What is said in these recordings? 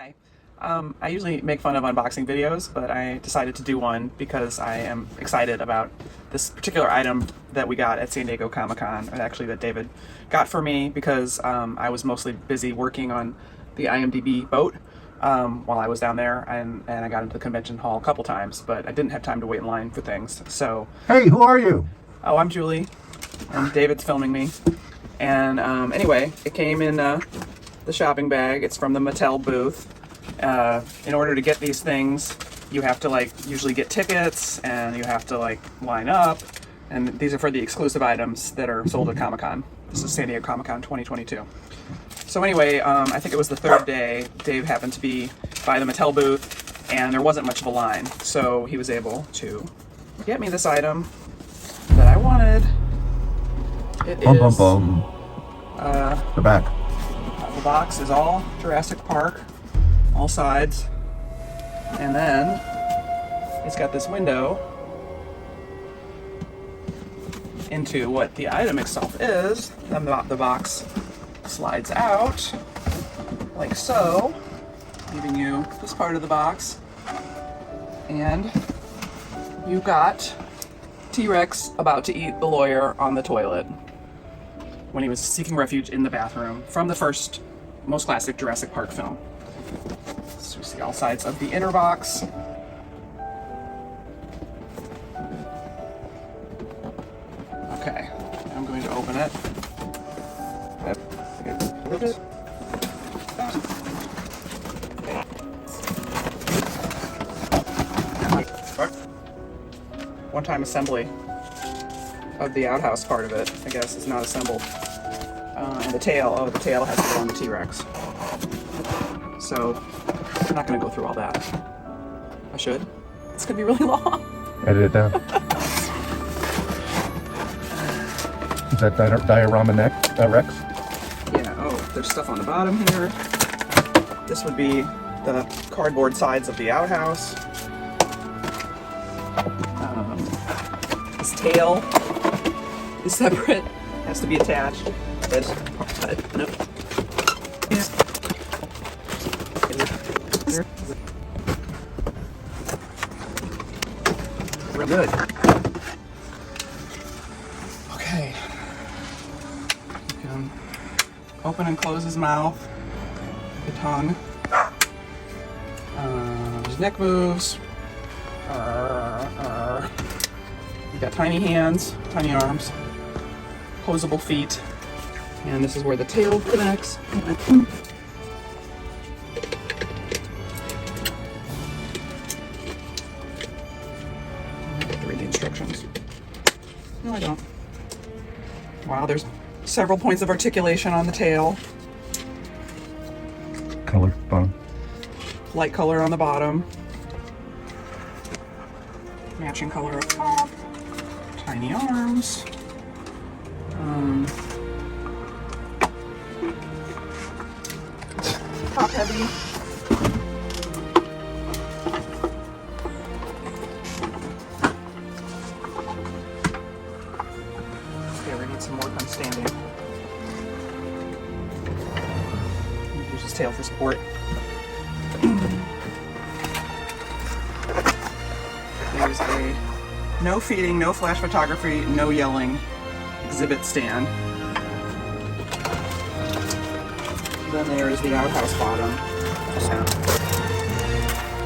Hi. I usually make fun of unboxing videos, but I decided to do one because I am excited about this particular item that we got at San Diego Comic-Con, or actually that David got for me because I was mostly busy working on the IMDb boat while I was down there, and I got into the convention hall a couple times, but I didn't have time to wait in line for things. So, hey, who are you? Oh, I'm Julie, and David's filming me. And anyway, it came in the shopping bag. It's from the Mattel booth. In order to get these things, you have to usually get tickets, and you have to line up. And these are for the exclusive items that are sold at Comic-Con. This is San Diego Comic-Con 2022. So anyway, I think it was the third day. Dave happened to be by the Mattel booth, and there wasn't much of a line. So he was able to get me this item that I wanted. It is the back. The box is all Jurassic Park, all sides, and then it's got this window into what the item itself is. Then the box slides out like so, leaving you this part of the box, and you've got T-Rex about to eat the lawyer on the toilet when he was seeking refuge in the bathroom from the first, most classic Jurassic Park film. So we see all sides of the inner box. Okay, I'm going to open it. One-time assembly of the outhouse part of it, I guess, is not assembled. And the tail has to go on the T-Rex. So, I'm not going to go through all that. I should. It's going to be really long. Edit it down. Is that diorama Rex? Yeah, oh, there's stuff on the bottom here. This would be the cardboard sides of the outhouse. This tail is separate, has to be attached. Nope. Real good. Okay. You can open and close his mouth, the tongue. His neck moves. You've got tiny hands, tiny arms, posable feet, and this is where the tail connects. I have to read the instructions. No, I don't. Wow, there's several points of articulation on the tail. Color, bottom. Light color on the bottom. Matching color up top. Tiny arms. Top heavy. Okay, we need some work on standing. Use his tail for support. There's a no feeding, no flash photography, no yelling exhibit stand. Then there is the outhouse bottom. So,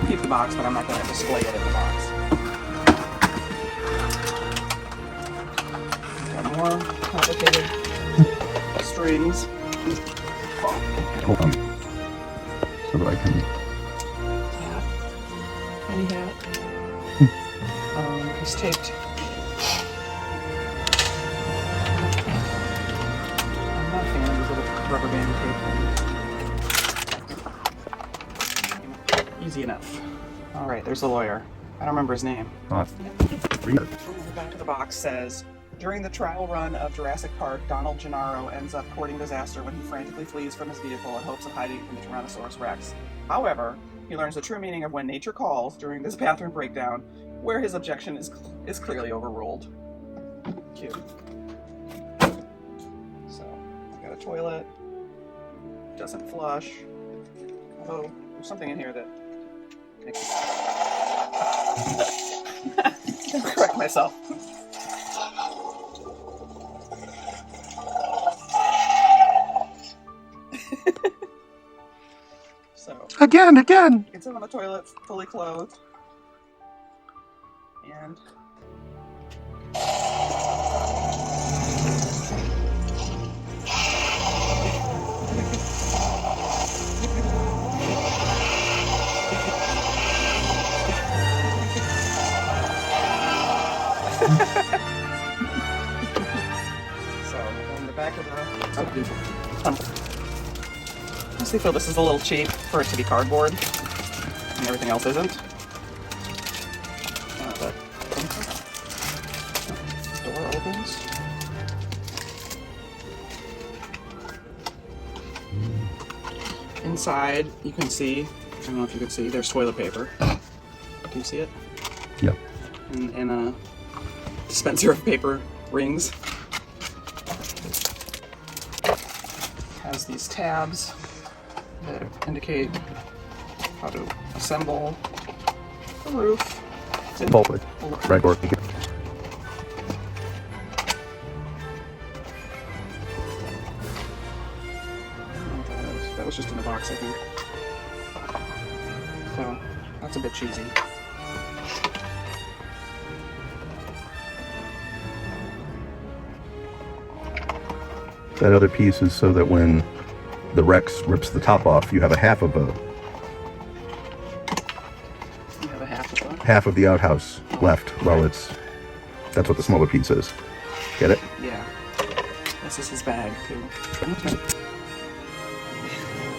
keep the box, but I'm not going to display it in the box. Got more complicated strings. Hold on. So that I can... Hat. Tiny hat. He's taped. I'm not a fan of these little rubber band tape. Easy enough. Alright, there's the lawyer. I don't remember his name. Reader. The back of the box says, during the trial run of Jurassic Park, Donald Gennaro ends up courting disaster when he frantically flees from his vehicle in hopes of hiding from the Tyrannosaurus Rex. However, he learns the true meaning of when nature calls during this bathroom breakdown, where his objection is clearly overruled. Cute. So, I got a toilet. Doesn't flush. Although there's something in here that makes me correct myself. So Again. you can sit on the toilet fully clothed. And so on the back of the I honestly feel this is a little cheap for it to be cardboard and everything else isn't. But door opens. Inside you can see, I don't know if you can see, there's toilet paper. Can you see it? Yep. And a dispenser of paper rings. Has these tabs that indicate how to assemble the roof. Hopefully. Right or That was just in the box, I think. So that's a bit cheesy. That other piece is so that when the Rex rips the top off, you have a half of You have a half of the outhouse left. Well, that's what the smaller piece is. Get it? Yeah. This is his bag too.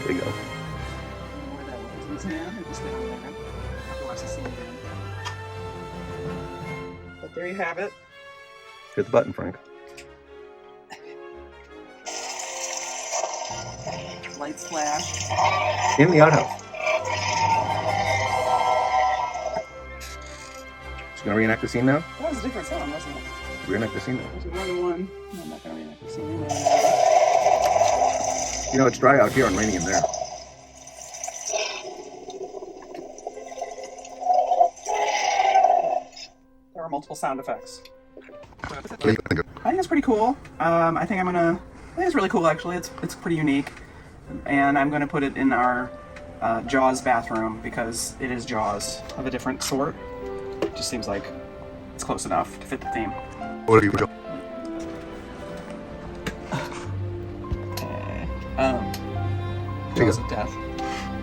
There you go. Where that was in his hand, or just down there. I'll have to watch the scene again. But there you have it. Hit the button, Frank. Lights flash. In the outhouse. Just gonna reenact the scene now? That was a different song, wasn't it? Reenact the scene now. Was it more than one? No, I'm not gonna reenact the scene anymore. You know, it's dry out here and raining in there. There are multiple sound effects. What do you think of? I think it's pretty cool. I think it's really cool actually. It's pretty unique. And I'm gonna put it in our Jaws bathroom because it is Jaws of a different sort. It just seems like it's close enough to fit the theme. What do you think? Jaws of death.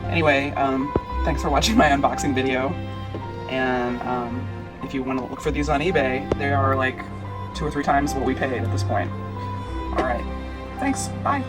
Anyway, thanks for watching my unboxing video. And if you want to look for these on eBay, they are like 2 or 3 times what we paid at this point. All right. Thanks. Bye.